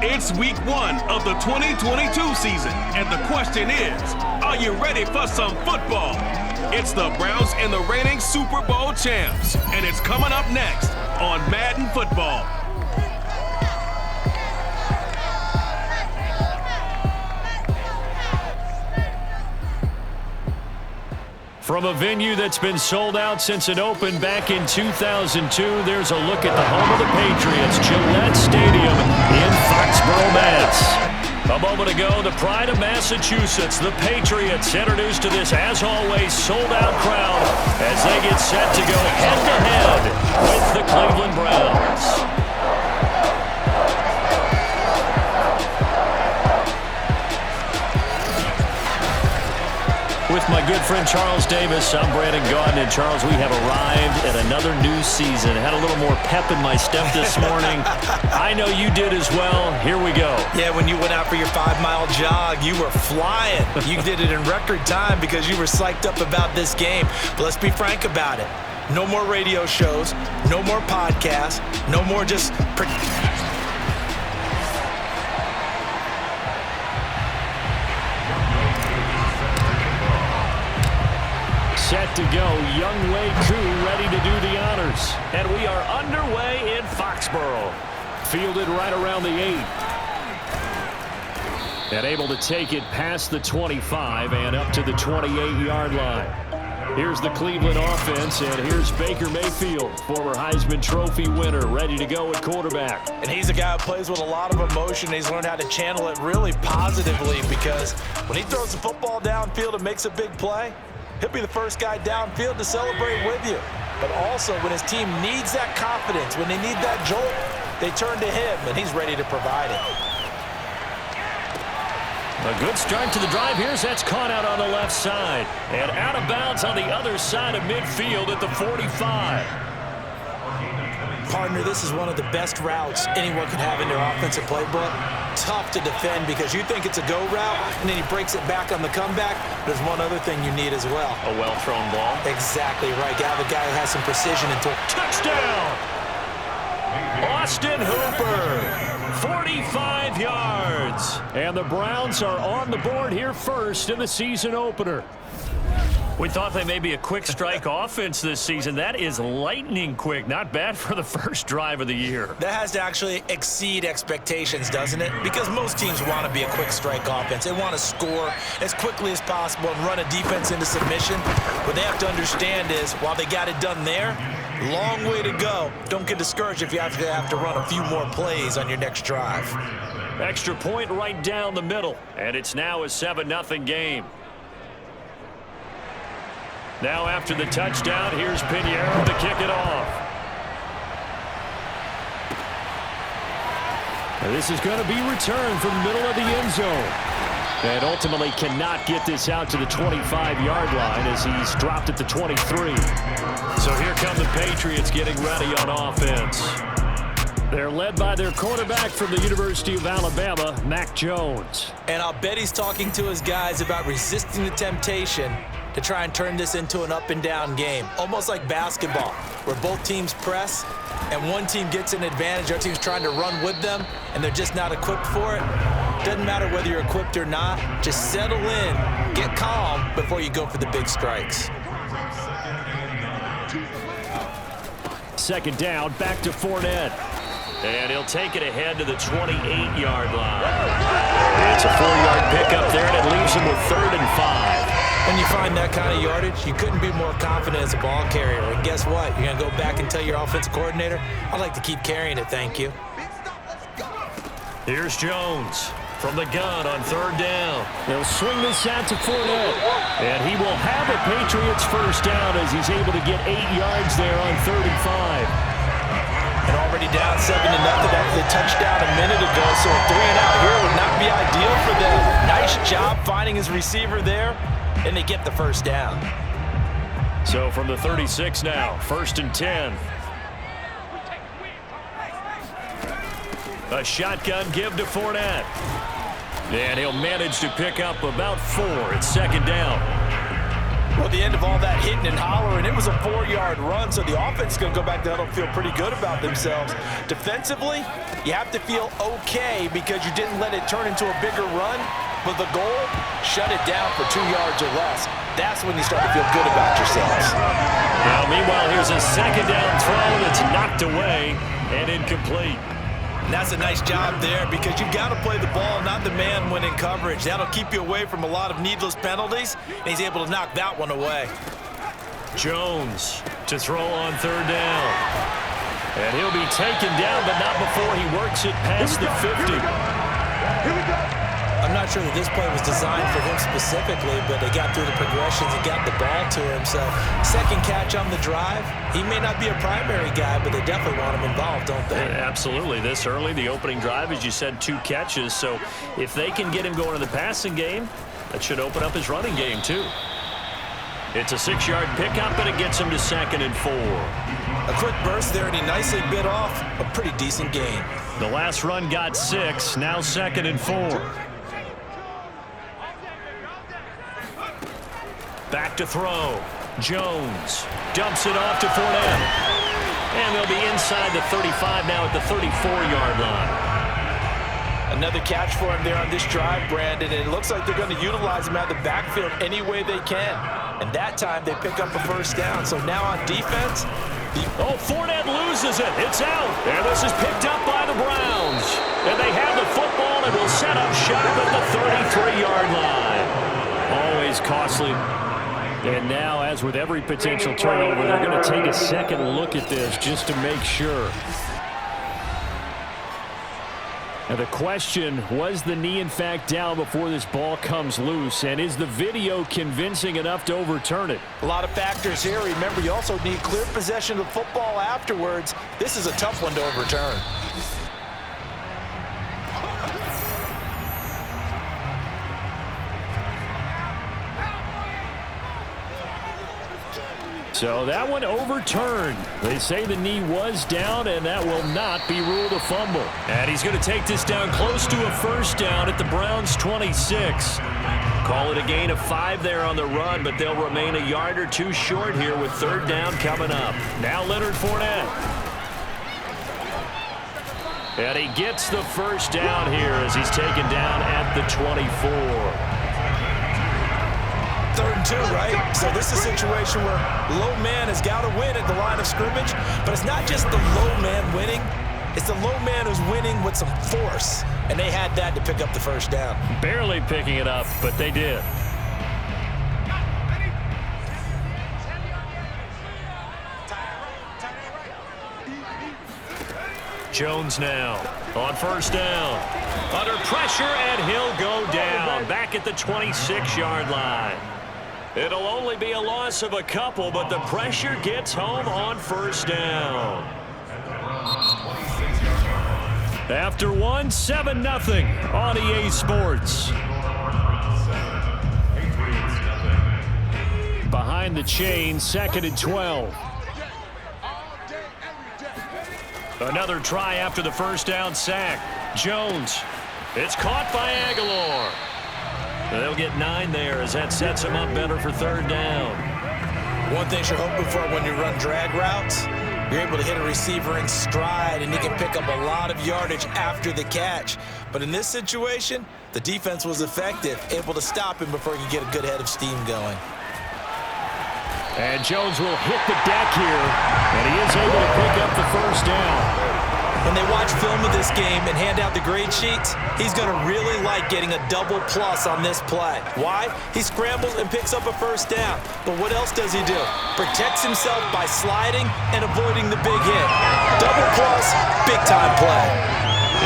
It's week 1 of the 2022 season, and the question is, are you ready for some football? It's the Browns and the reigning Super Bowl champs, and it's coming up next on Madden Football. From a venue that's been sold out since it opened back in 2002, there's a look at the home of the Patriots, Gillette Stadium in Foxborough, Mass. A moment ago, the pride of Massachusetts, the Patriots, introduced to this, as always, sold-out crowd as they get set to go head-to-head with the Cleveland Browns. With my good friend Charles Davis, I'm Brandon Gaudin. And Charles, we have arrived at another new season. Had a little more pep in my step this morning. I know you did as well. Here we go. Yeah, when you went out for your 5-mile jog, you were flying. You did it in record time because you were psyched up about this game. But let's be frank about it. No more radio shows, no more podcasts, no more just... Set to go, Young Wei Koo ready to do the honors. And we are underway in Foxborough. Fielded right around the 8. And able to take it past the 25 and up to the 28-yard line. Here's the Cleveland offense, and here's Baker Mayfield, former Heisman Trophy winner, ready to go at quarterback. And he's a guy who plays with a lot of emotion. He's learned how to channel it really positively because when he throws the football downfield and makes a big play, he'll be the first guy downfield to celebrate with you. But also, when his team needs that confidence, when they need that jolt, they turn to him, and he's ready to provide it. A good start to the drive. Here's that's caught out on the left side. And out of bounds on the other side of midfield at the 45. Partner, this is one of the best routes anyone can have in their offensive playbook. Tough to defend because you think it's a go route, and then he breaks it back on the comeback. There's one other thing you need as well. A well-thrown ball. Exactly right. You have a guy who has some precision and touchdown! Austin Hooper, 45 yards. And the Browns are on the board here first in the season opener. We thought they may be a quick strike offense this season. That is lightning quick. Not bad for the first drive of the year. That has to actually exceed expectations, doesn't it? Because most teams want to be a quick strike offense. They want to score as quickly as possible and run a defense into submission. What they have to understand is, while they got it done there, long way to go. Don't get discouraged if you have to run a few more plays on your next drive. Extra point right down the middle. And it's now a 7-0 game. Now after the touchdown, here's Pinheiro to kick it off. And this is going to be returned from the middle of the end zone. And ultimately cannot get this out to the 25-yard line as he's dropped at the 23. So here come the Patriots getting ready on offense. They're led by their quarterback from the University of Alabama, Mac Jones. And I'll bet he's talking to his guys about resisting the temptation to try and turn this into an up-and-down game. Almost like basketball, where both teams press, and one team gets an advantage, our team's trying to run with them, and they're just not equipped for it. Doesn't matter whether you're equipped or not. Just settle in, get calm before you go for the big strikes. Second down, back to Fournette. And he'll take it ahead to the 28-yard line. It's a 4-yard pickup there, and it leaves him with 3rd and 5. When you find that kind of yardage, you couldn't be more confident as a ball carrier. And guess what? You're going to go back and tell your offensive coordinator, I'd like to keep carrying it, thank you. Here's Jones from the gun on 3rd down. They'll swing this out to Fournette. And he will have a Patriots first down as he's able to get 8 yards there on 3rd and 5. And already down 7-0 after the touchdown a minute ago, so a 3-and-out here would not be ideal for them. Nice job finding his receiver there, and they get the first down. So from the 36 now, 1st and 10. A shotgun give to Fournette. And he'll manage to pick up about 4 at 2nd down. Well, the end of all that hitting and hollering, it was a 4-yard run, so the offense is going to go back to huddle and feel pretty good about themselves. Defensively, you have to feel okay because you didn't let it turn into a bigger run, but the goal, shut it down for 2 yards or less. That's when you start to feel good about yourselves. Now, meanwhile, here's a second down throw that's knocked away and incomplete. And that's a nice job there because you've got to play the ball, not the man when in coverage. That'll keep you away from a lot of needless penalties, and he's able to knock that one away. Jones to throw on third down. And he'll be taken down, but not before he works it past the 50. Here we go. I'm not sure that this play was designed for him specifically, but they got through the progressions and got the ball to him. So second catch on the drive. He may not be a primary guy, but they definitely want him involved, don't they? Yeah, absolutely. This early, the opening drive, as you said, 2 catches. So if they can get him going in the passing game, that should open up his running game too. It's a 6-yard pickup, but it gets him to 2nd and 4. A quick burst there, and he nicely bit off a pretty decent gain. The last run got 6, now 2nd and 4. Back to throw. Jones dumps it off to Fournette. And they'll be inside the 35 now at the 34-yard line. Another catch for him there on this drive, Brandon, and it looks like they're going to utilize him out of the backfield any way they can. And that time they pick up a first down. So now on defense. Fournette loses it. It's out. And this is picked up by the Browns. And they have the football and will set up shop at the 33-yard line. Always costly. And now, as with every potential turnover, they're going to take a second look at this just to make sure. And the question, was the knee in fact down before this ball comes loose? And is the video convincing enough to overturn it? A lot of factors here. Remember, you also need clear possession of the football afterwards. This is a tough one to overturn. So that one overturned. They say the knee was down, and that will not be ruled a fumble. And he's going to take this down close to a first down at the Browns' 26. Call it a gain of 5 there on the run, but they'll remain a yard or 2 short here with third down coming up. Now Leonard Fournette. And he gets the first down here as he's taken down at the 24. 3rd and 2, right? So this is a situation where low man has got to win at the line of scrimmage, but it's not just the low man winning. It's the low man who's winning with some force, and they had that to pick up the first down. Barely picking it up, but they did. Jones now on first down. Under pressure, and he'll go down back at the 26-yard line. It'll only be a loss of a couple, but the pressure gets home on first down. After 7-0 on EA Sports. Behind the chain, 2nd and 12. Another try after the first down sack. Jones. It's caught by Aguilar. They'll get 9 there as that sets them up better for third down. One thing you're hoping for when you run drag routes, you're able to hit a receiver in stride, and you can pick up a lot of yardage after the catch. But in this situation, the defense was effective, able to stop him before he could get a good head of steam going. And Jones will hit the deck here, and he is able to pick up the first down. When they watch film of this game and hand out the grade sheets, he's going to really like getting a double plus on this play. Why? He scrambles and picks up a first down. But what else does he do? Protects himself by sliding and avoiding the big hit. Double plus, big time play.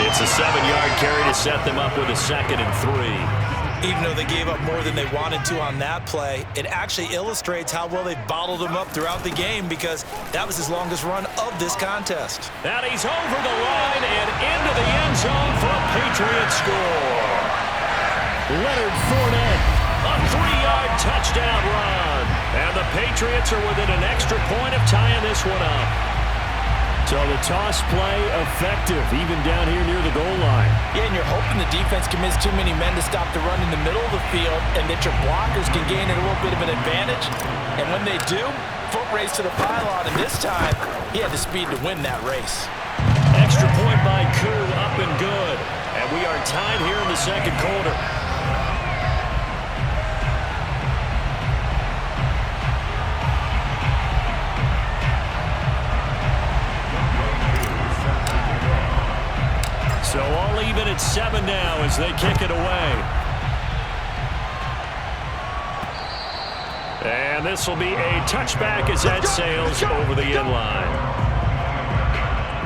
It's a 7-yard carry to set them up with a 2nd and 3. Even though they gave up more than they wanted to on that play, it actually illustrates how well they bottled him up throughout the game because that was his longest run of this contest. And he's over the line and into the end zone for a Patriot score. Leonard Fournette, a 3-yard touchdown run. And the Patriots are within an extra point of tying this one up. So the toss play effective, even down here near the goal line. Yeah, and you're hoping the defense commits too many men to stop the run in the middle of the field and that your blockers can gain a little bit of an advantage. And when they do, foot race to the pylon, and this time, he had the speed to win that race. Extra point by Koo, up and good. And we are tied here in the second quarter. So all even at 7 now as they kick it away. And this will be a touchback as that sails over the end line.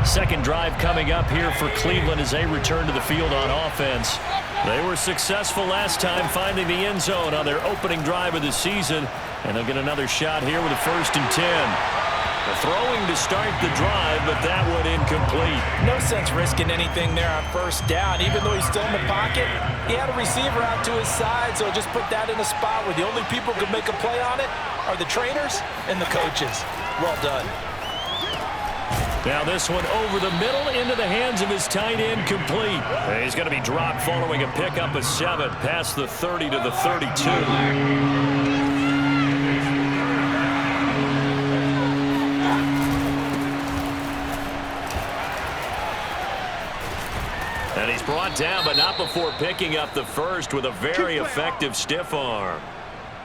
Second drive coming up here for Cleveland as they return to the field on offense. They were successful last time finding the end zone on their opening drive of the season. And they'll get another shot here with a 1st and 10. The throwing to start the drive, but that one incomplete. No sense risking anything there on 1st down. Even though he's still in the pocket, he had a receiver out to his side, so just put that in a spot where the only people who can make a play on it are the trainers and the coaches. Well done. Now this one over the middle into the hands of his tight end, complete. He's going to be dropped following a pickup of 7 past the 30 to the 32. And he's brought down, but not before picking up the first with a very effective stiff arm.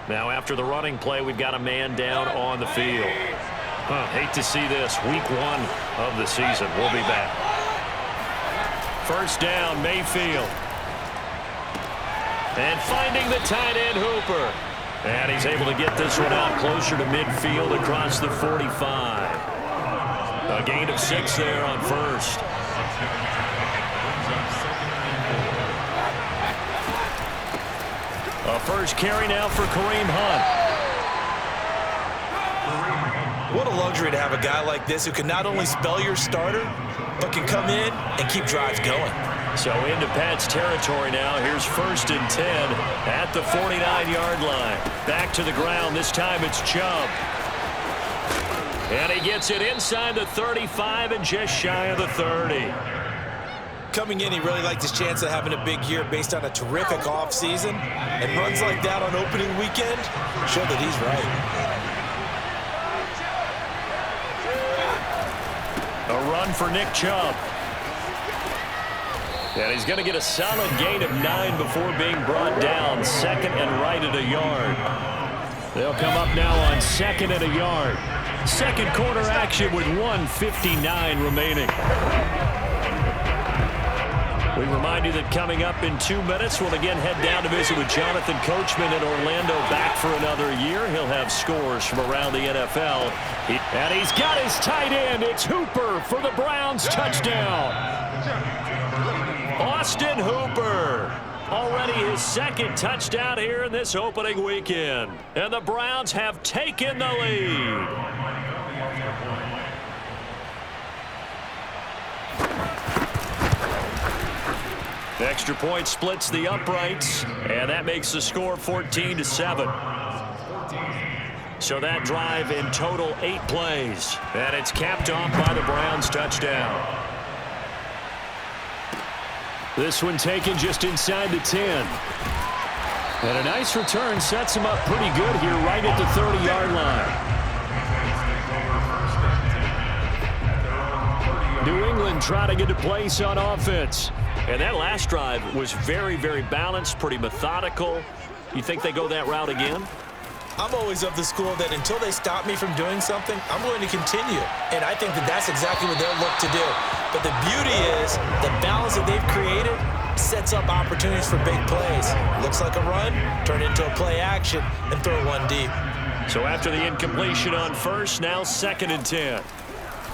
Now after the running play, we've got a man down on the field. Hate to see this. Week 1 of the season. We'll be back. 1st down, Mayfield. And finding the tight end, Hooper. And he's able to get this one out closer to midfield across the 45. A gain of 6 there on 1st. A first carry now for Kareem Hunt. What a luxury to have a guy like this who can not only spell your starter, but can come in and keep drives going. So into Pat's territory now. Here's 1st and 10 at the 49-yard line. Back to the ground. This time it's Chubb. And he gets it inside the 35 and just shy of the 30. Coming in, he really liked his chance of having a big year based on a terrific offseason. And runs like that on opening weekend show that he's right. A run for Nick Chubb. And he's going to get a solid gain of 9 before being brought down. 2nd and right at a yard. They'll come up now on 2nd and a yard. Second quarter action with 1:59 remaining. We remind you that coming up in 2 minutes, we'll again head down to visit with Jonathan Coachman in Orlando, back for another year. He'll have scores from around the NFL. And he's got his tight end. It's Hooper for the Browns, touchdown. Austin Hooper. Already his 2nd touchdown here in this opening weekend. And the Browns have taken the lead. The extra point splits the uprights, and that makes the score 14-7. So that drive in total 8 plays, and it's capped off by the Browns touchdown. This one taken just inside the 10. And a nice return sets him up pretty good here right at the 30-yard line. New England trying to get a place on offense. And that last drive was very, very balanced, pretty methodical. You think they go that route again? I'm always of the school that until they stop me from doing something, I'm going to continue. And I think that that's exactly what they'll look to do. But the beauty is the balance that they've created sets up opportunities for big plays. Looks like a run, turn into a play action, and throw one deep. So after the incompletion on 1st, now 2nd and 10.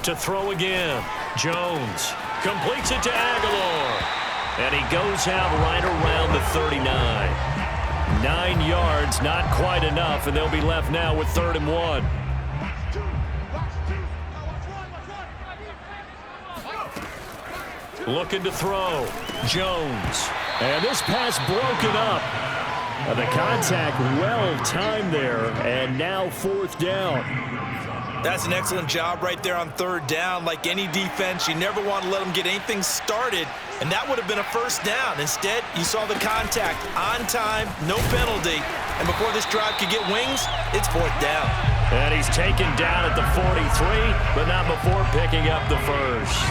To throw again, Jones completes it to Aguilar. And he goes out right around the 39. 9 yards, not quite enough, and they'll be left now with 3rd and 1. Looking to throw, Jones. And this pass broken up. The contact well timed there, and now 4th down. That's an excellent job right there on third down. Like any defense, you never want to let them get anything started, and that would have been a first down. Instead, you saw the contact on time, no penalty, and before this drive could get wings, it's fourth down. And he's taken down at the 43, but not before picking up the first.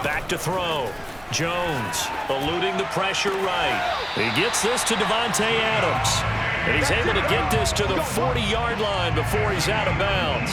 Back to throw. Jones eluding the pressure right. He gets this to Davante Adams. And he's able to get this to the 40-yard line before he's out of bounds.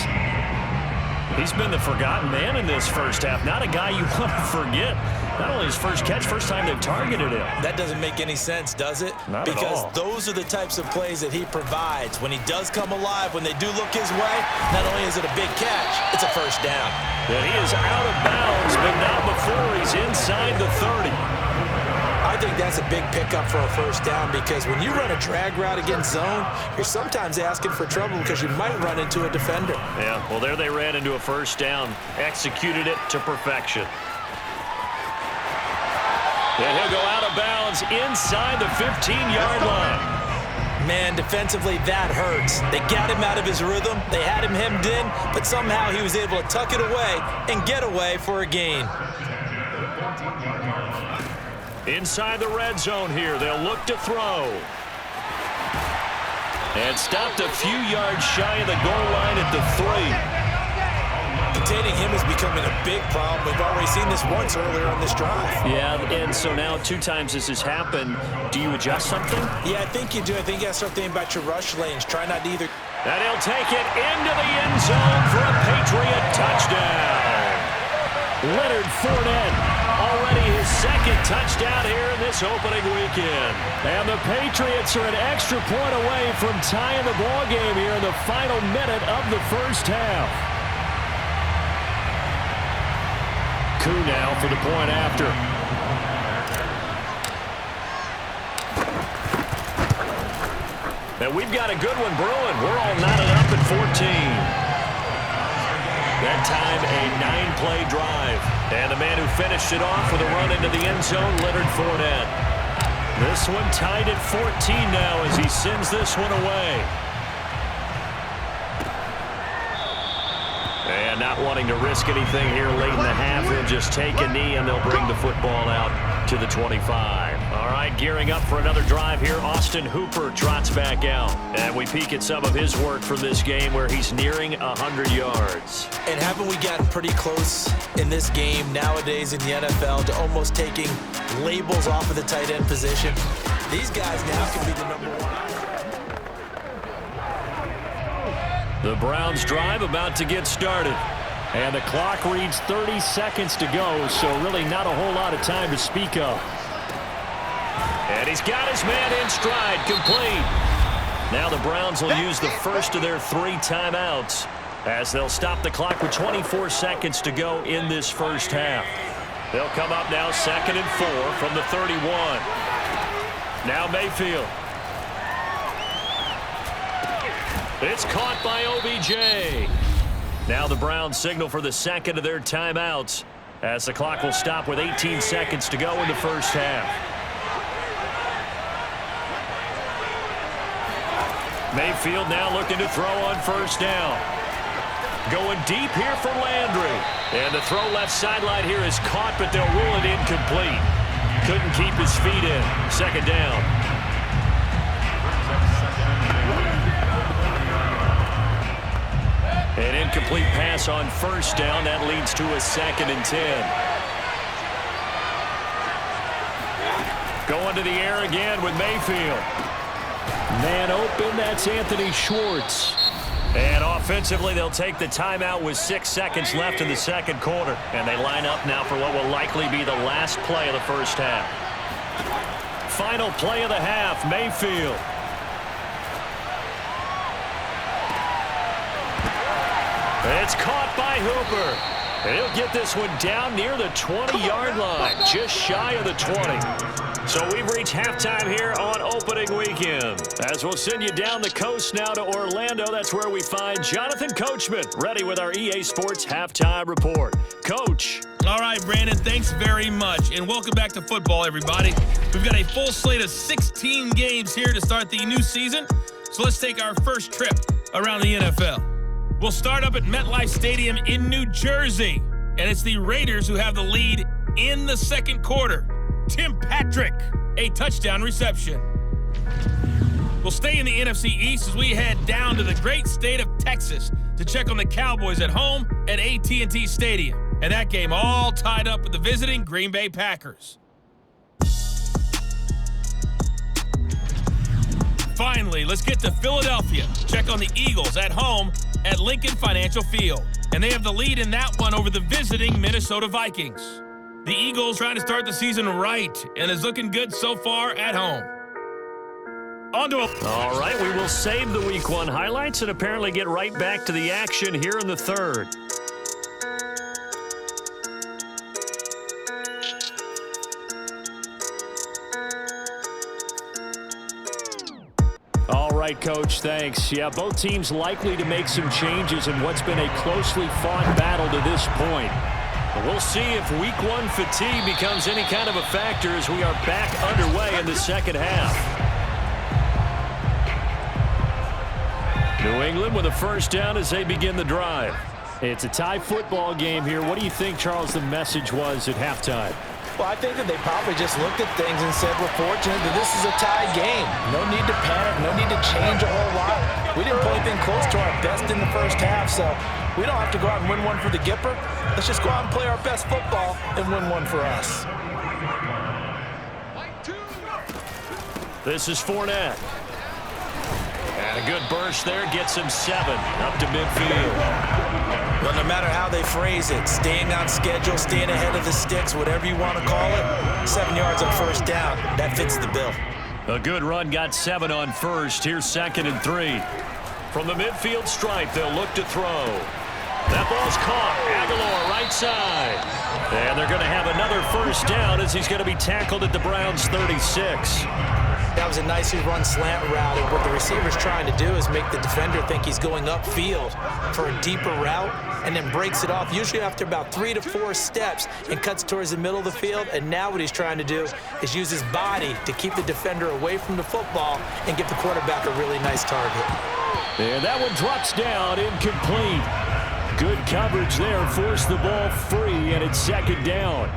He's been the forgotten man in this first half. Not a guy you want to forget. Not only his first catch, first time they've targeted him. That doesn't make any sense, does it? Not at all. Because those are the types of plays that he provides. When he does come alive, when they do look his way, not only is it a big catch, it's a first down. And he is out of bounds, but not before he's inside the 30. I think that's a big pickup for a first down because when you run a drag route against zone, you're sometimes asking for trouble because you might run into a defender. Yeah, well, there they ran into a first down, executed it to perfection. And he'll go out of bounds inside the 15-yard line. Man, defensively, that hurts. They got him out of his rhythm. They had him hemmed in, but somehow he was able to tuck it away and get away for a gain. Inside the red zone here, they'll look to throw. And stopped a few yards shy of the goal line at the 3. Containing him is becoming a big problem. We've already seen this once earlier on this drive. Yeah, and so now 2 times this has happened. Do you adjust something? Yeah, I think you do. I think you got to start thinking about your rush lanes. Try not to either. And he'll take it into the end zone for a Patriot touchdown. Leonard Fournette, already his second touchdown here in this opening weekend. And the Patriots are an extra point away from tying the ball game here in the final minute of the first half. Coup now for the point after. And we've got a good one brewing. We're all knotted up at 14. That time, a 9-play drive. And the man who finished it off with a run into the end zone, Leonard Fournette. This one tied at 14 now as he sends this one away. And not wanting to risk anything here late in the half, he'll just take a knee and they'll bring the football out to the 25. All right, gearing up for another drive here. Austin Hooper trots back out. And we peek at some of his work from this game where he's nearing 100 yards. And haven't we gotten pretty close in this game nowadays in the NFL to almost taking labels off of the tight end position? These guys now can be the number 1. The Browns drive about to get started. And the clock reads 30 seconds to go, so really not a whole lot of time to speak of. And he's got his man in stride, complete. Now the Browns will use the first of their 3 timeouts as they'll stop the clock with 24 seconds to go in this first half. They'll come up now 2nd and 4 from the 31. Now Mayfield. It's caught by OBJ. Now the Browns signal for the second of their timeouts as the clock will stop with 18 seconds to go in the first half. Mayfield now looking to throw on first down. Going deep here for Landry. And the throw left sideline here is caught, but they'll rule it incomplete. Couldn't keep his feet in. Second down. An incomplete pass on first down. That leads to a 2nd and 10. Going to the air again with Mayfield. Man open, that's Anthony Schwartz. And offensively, they'll take the timeout with 6 seconds left in the second quarter. And they line up now for what will likely be the last play of the first half. Final play of the half, Mayfield. It's caught by Hooper. And he'll get this one down near the 20-yard line, just shy of the 20. So we've reached halftime here on opening weekend. As we'll send you down the coast now to Orlando, that's where we find Jonathan Coachman, ready with our EA Sports Halftime Report. Coach. All right, Brandon, thanks very much. And welcome back to football, everybody. We've got a full slate of 16 games here to start the new season. So let's take our first trip around the NFL. We'll start up at MetLife Stadium in New Jersey, and it's the Raiders who have the lead in the second quarter. Tim Patrick, a touchdown reception. We'll stay in the NFC East as we head down to the great state of Texas to check on the Cowboys at home at AT&T Stadium. And that game all tied up with the visiting Green Bay Packers. Finally, let's get to Philadelphia. Check on the Eagles at home at Lincoln Financial Field. And they have the lead in that one over the visiting Minnesota Vikings. The Eagles trying to start the season right and is looking good so far at home. All right, we will save the Week 1 highlights and apparently get right back to the action here in the third. All right, Coach, thanks. Yeah, both teams likely to make some changes in what's been a closely fought battle to this point. But we'll see if Week 1 fatigue becomes any kind of a factor as we are back underway in the second half. New England with a first down as they begin the drive. It's a tie football game here. What do you think, Charles, the message was at halftime? Well, I think that they probably just looked at things and said, we're fortunate that this is a tie game. No need to panic, no need to change a whole lot. We didn't play anything close to our best in the first half, so we don't have to go out and win one for the Gipper. Let's just go out and play our best football and win one for us. This is Fournette. And a good burst there gets him 7 up to midfield. Well, no matter how they phrase it, staying on schedule, staying ahead of the sticks, whatever you want to call it, 7 yards on first down, that fits the bill. A good run got 7 on first. Here's 2nd and 3. From the midfield stripe, they'll look to throw. That ball's caught. Aguilar right side. And they're going to have another first down as he's going to be tackled at the Browns' 36. That was a nicely run slant route, and what the receiver's trying to do is make the defender think he's going upfield for a deeper route and then breaks it off, usually after about 3 to 4 steps, and cuts towards the middle of the field. And now what he's trying to do is use his body to keep the defender away from the football and give the quarterback a really nice target. And that one drops down, incomplete. Good coverage there, forced the ball free, and it's 2nd down.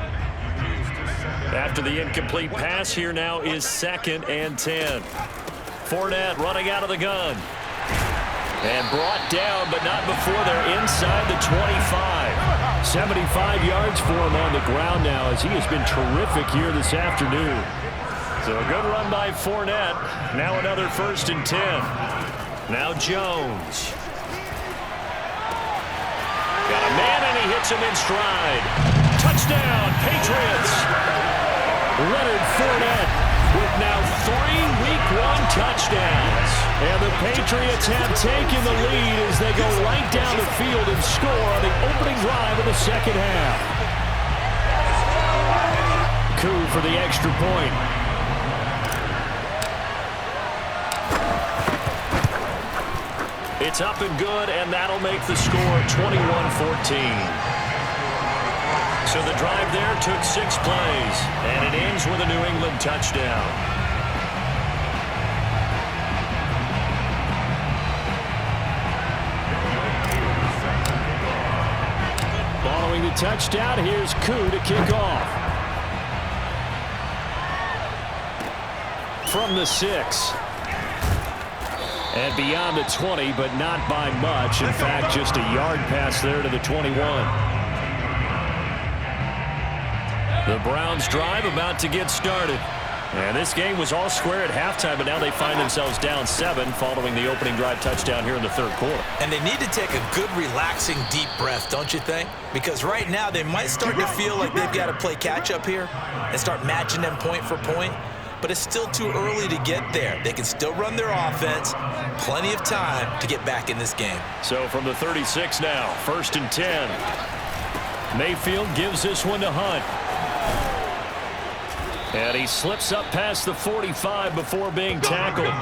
After the incomplete pass, here now is 2nd and 10. Fournette running out of the gun. And brought down, but not before they're inside the 25. 75 yards for him on the ground now as he has been terrific here this afternoon. So a good run by Fournette. Now another 1st and 10. Now Jones. Got a man and he hits him in stride. Touchdown, Patriots. Leonard Fournette with now 3 Week 1 touchdowns. And the Patriots have taken the lead as they go right down the field and score on the opening drive of the second half. Coup for the extra point. It's up and good, and that'll make the score 21-14. So the drive there took 6 plays, and it ends with a New England touchdown. Following the touchdown, here's Koo to kick off. From the 6. And beyond the 20, but not by much. In fact, just a yard pass there to the 21. The Browns drive about to get started. And this game was all square at halftime, but now they find themselves down 7 following the opening drive touchdown here in the third quarter. And they need to take a good, relaxing, deep breath, don't you think? Because right now they might start to feel like they've got to play catch-up here and start matching them point for point. But it's still too early to get there. They can still run their offense. Plenty of time to get back in this game. So from the 36 now, 1st and 10. Mayfield gives this one to Hunt. And he slips up past the 45 before being tackled.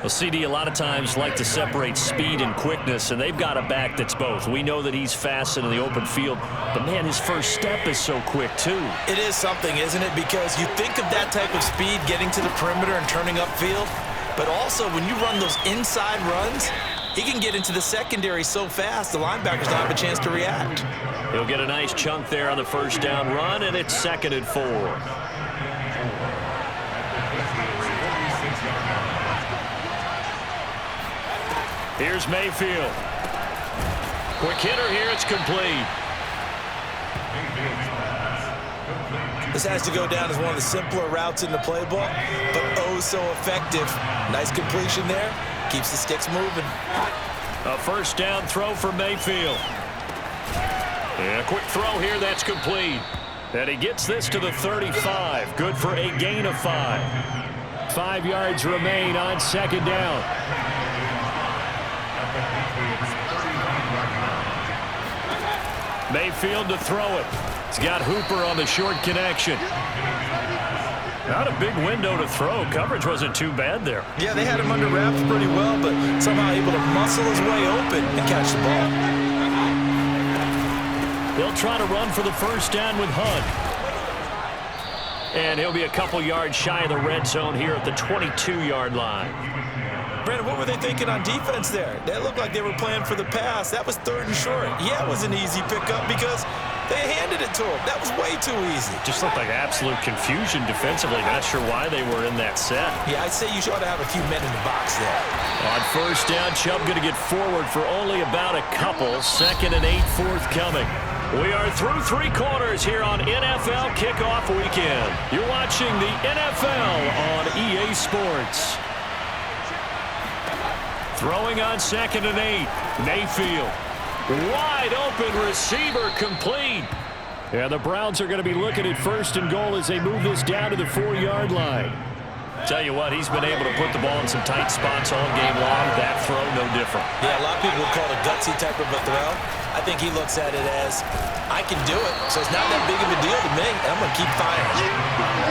Well, CD a lot of times like to separate speed and quickness, and they've got a back that's both. We know that he's fast in the open field, but, man, his first step is so quick, too. It is something, isn't it? Because you think of that type of speed getting to the perimeter and turning upfield, But also, when you run those inside runs, he can get into the secondary so fast, the linebackers don't have a chance to react. He'll get a nice chunk there on the first down run, and it's 2nd and 4. Here's Mayfield. Quick hitter here, it's complete. This has to go down as one of the simpler routes in the playbook, but oh so effective. Nice completion there. Keeps the sticks moving. A first down throw for Mayfield. And a quick throw here, that's complete. And he gets this to the 35. Good for a gain of 5. 5 yards remain on 2nd down. Mayfield to throw it. He's got Hooper on the short connection. Not a big window to throw. Coverage wasn't too bad there. Yeah, they had him under wraps pretty well, but somehow able to muscle his way open and catch the ball. They'll try to run for the first down with Hunt. And he'll be a couple yards shy of the red zone here at the 22-yard line. Brandon, what were they thinking on defense there? That looked like they were playing for the pass. That was 3rd and short. Yeah, it was an easy pickup because they handed it to him. That was way too easy. Just looked like absolute confusion defensively. Not sure why they were in that set. Yeah, I'd say you ought to have a few men in the box there. On first down, Chubb going to get forward for only about a couple. 2nd and 8 forthcoming. We are through 3 quarters here on NFL Kickoff Weekend. You're watching the NFL on EA Sports. Throwing on 2nd and 8. Mayfield. Wide open receiver complete. And the Browns are going to be looking at 1st and goal as they move this down to the 4-yard line. Tell you what, he's been able to put the ball in some tight spots all game long. That throw, no different. Yeah, a lot of people would call it a gutsy type of a throw. I think he looks at it as, I can do it, so it's not that big of a deal to me, and I'm going to keep firing.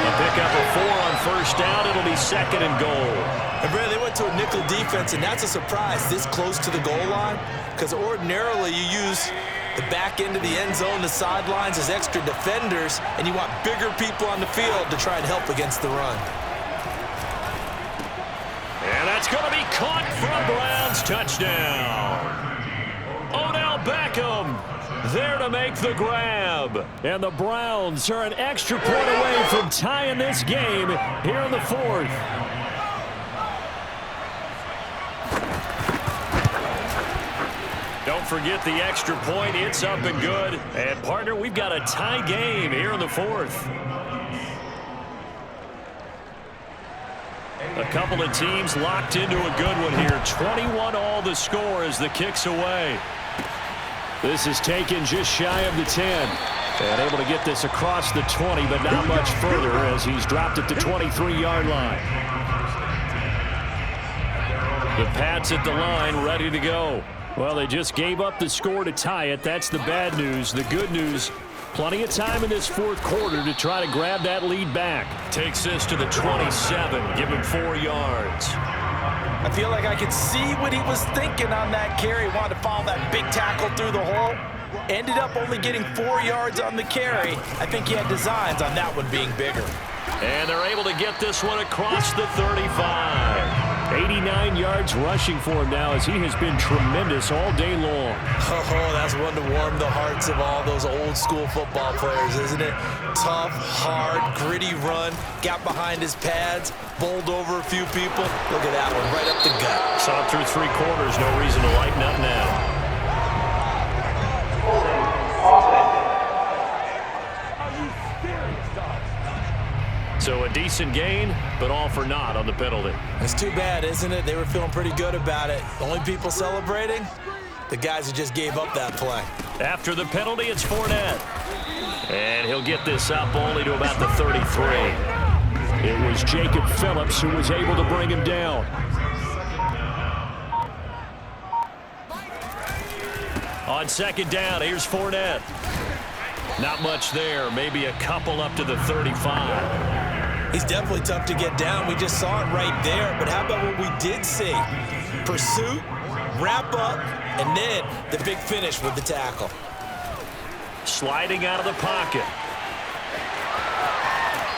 A pickup of 4 on first down. It'll be 2nd and goal. And Brad, they went to a nickel defense, and that's a surprise this close to the goal line, because ordinarily you use the back end of the end zone, the sidelines as extra defenders, and you want bigger people on the field to try and help against the run. And that's going to be caught for a Browns touchdown. Odell Beckham there to make the grab. And the Browns are an extra point away from tying this game here in the 4th. Don't forget the extra point. It's up and good. And, partner, we've got a tie game here in the 4th. A couple of teams locked into a good one here. 21 all the score as the kick's away. This is taken just shy of the 10. And able to get this across the 20, but not much further as he's dropped it to 23-yard line. The Pats at the line, ready to go. Well, they just gave up the score to tie it. That's the bad news. The good news, plenty of time in this 4th quarter to try to grab that lead back. Takes this to the 27, give him 4 yards. I feel like I could see what he was thinking on that carry. Wanted to follow that big tackle through the hole. Ended up only getting 4 yards on the carry. I think he had designs on that one being bigger. And they're able to get this one across the 35. 89 yards rushing for him now as he has been tremendous all day long. Oh, that's one to warm the hearts of all those old school football players, isn't it? Tough, hard, gritty run, got behind his pads, bowled over a few people. Look at that one, right up the gut. Saw it through 3 quarters, no reason to lighten up now. So a decent gain, but all for naught on the penalty. It's too bad, isn't it? They were feeling pretty good about it. The only people celebrating, the guys who just gave up that play. After the penalty, it's Fournette. And he'll get this up only to about the 33. It was Jacob Phillips who was able to bring him down. On 2nd down, here's Fournette. Not much there, maybe a couple up to the 35. He's definitely tough to get down. We just saw it right there. But how about what we did see? Pursuit, wrap up, and then the big finish with the tackle. Sliding out of the pocket.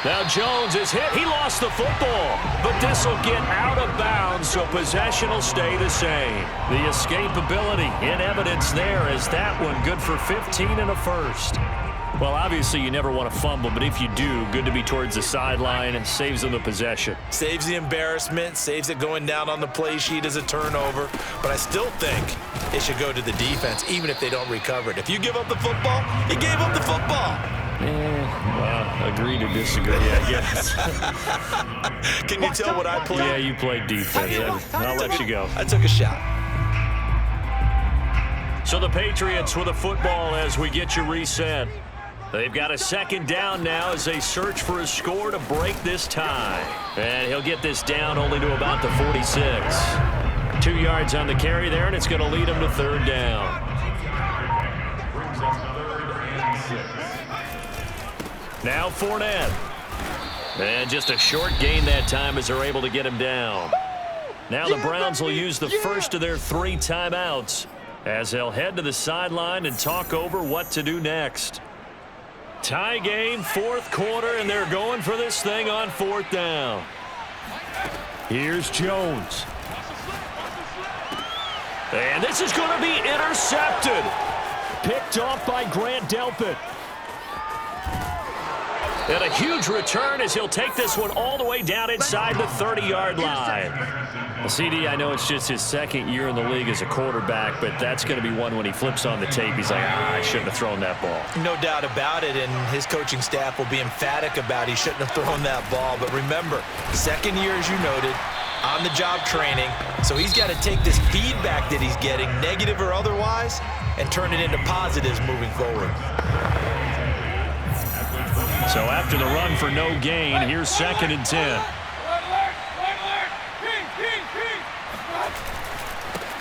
Now Jones is hit. He lost the football, but this will get out of bounds, so possession will stay the same. The escapability in evidence there as that one good for 15 and a first. Well, obviously you never want to fumble, but if you do, good to be towards the sideline and saves them the possession. Saves the embarrassment, saves it going down on the play sheet as a turnover, but I still think it should go to the defense, even if they don't recover it. If you give up the football, you gave up the football. Well, agree to disagree, I guess. Can you tell what I played? Yeah, you played defense. Yeah, I'll let you go. I took a shot. So the Patriots with a football as we get you reset. They've got a second down now as they search for a score to break this tie. And he'll get this down only to about the 46. 2 yards on the carry there, and it's going to lead him to third down. Now Fournette. And just a short gain that time as they're able to get him down. Now the Browns will use the first of their 3 timeouts as they'll head to the sideline and talk over what to do next. Tie game, 4th quarter, and they're going for this thing on 4th down. Here's Jones. And this is going to be intercepted. Picked off by Grant Delpit. And a huge return as he'll take this one all the way down inside the 30-yard line. Well, CD, I know it's just his 2nd year in the league as a quarterback, but that's going to be one when he flips on the tape. He's like, I shouldn't have thrown that ball. No doubt about it, and his coaching staff will be emphatic about he shouldn't have thrown that ball. But remember, 2nd year, as you noted, on-the-job training, so he's got to take this feedback that he's getting, negative or otherwise, and turn it into positives moving forward. So after the run for no gain, here's 2nd and 10.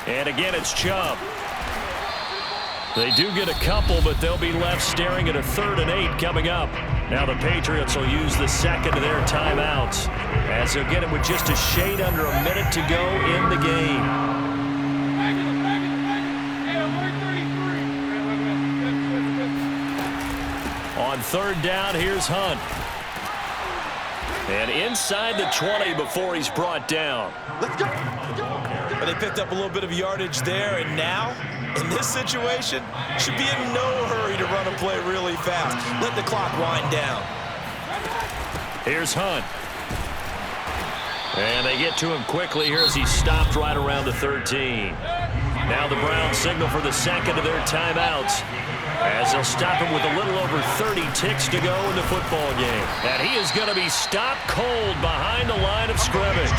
And again, it's Chubb. They do get a couple, but they'll be left staring at a 3rd and 8 coming up. Now the Patriots will use the second of their timeouts as they'll get it with just a shade under a minute to go in the game. On 3rd down, here's Hunt. And inside the 20 before he's brought down. Let's go. They picked up a little bit of yardage there, and now, in this situation, should be in no hurry to run a play really fast. Let the clock wind down. Here's Hunt. And they get to him quickly here as he's stopped right around the 13. Now the Browns signal for the second of their timeouts as they'll stop him with a little over 30 ticks to go in the football game. And he is going to be stopped cold behind the line of scrimmage.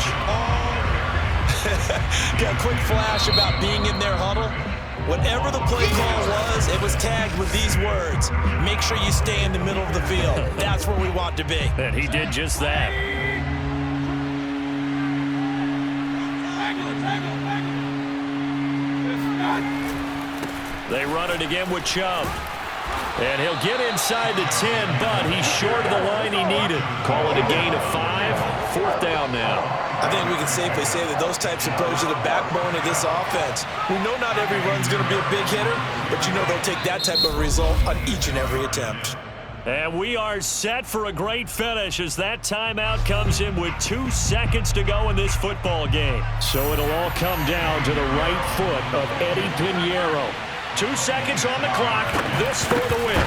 Got a quick flash about being in their huddle. Whatever the play call was, it was tagged with these words: make sure you stay in the middle of the field. That's where we want to be. And he did just that. They run it again with Chubb. And he'll get inside the 10, but he's short of the line he needed. Call it a gain of 5. 4th down now. I think we can safely say that those types of plays are the backbone of this offense. We know not every run's going to be a big hitter, but you know they'll take that type of result on each and every attempt. And we are set for a great finish as that timeout comes in with 2 seconds to go in this football game. So it'll all come down to the right foot of Eddie Pinheiro. 2 seconds on the clock. This for the win.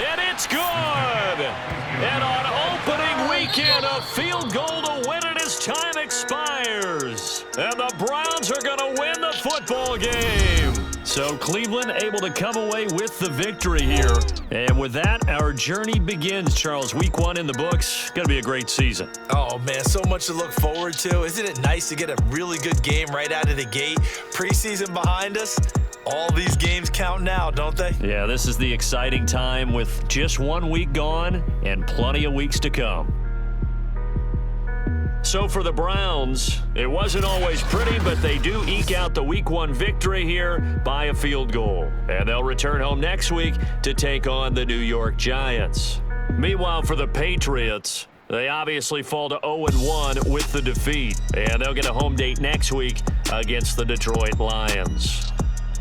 And it's good. And on opening weekend, a field goal to win it as time expires. And the Browns are going to win the football game. So Cleveland able to come away with the victory here. And with that, our journey begins, Charles. Week 1 in the books. Going to be a great season. Oh, man, so much to look forward to. Isn't it nice to get a really good game right out of the gate? Preseason behind us. All these games count now, don't they? Yeah, this is the exciting time with just 1 week gone and plenty of weeks to come. So for the Browns, it wasn't always pretty, but they do eke out the Week 1 victory here by a field goal. And they'll return home next week to take on the New York Giants. Meanwhile, for the Patriots, they obviously fall to 0-1 with the defeat. And they'll get a home date next week against the Detroit Lions.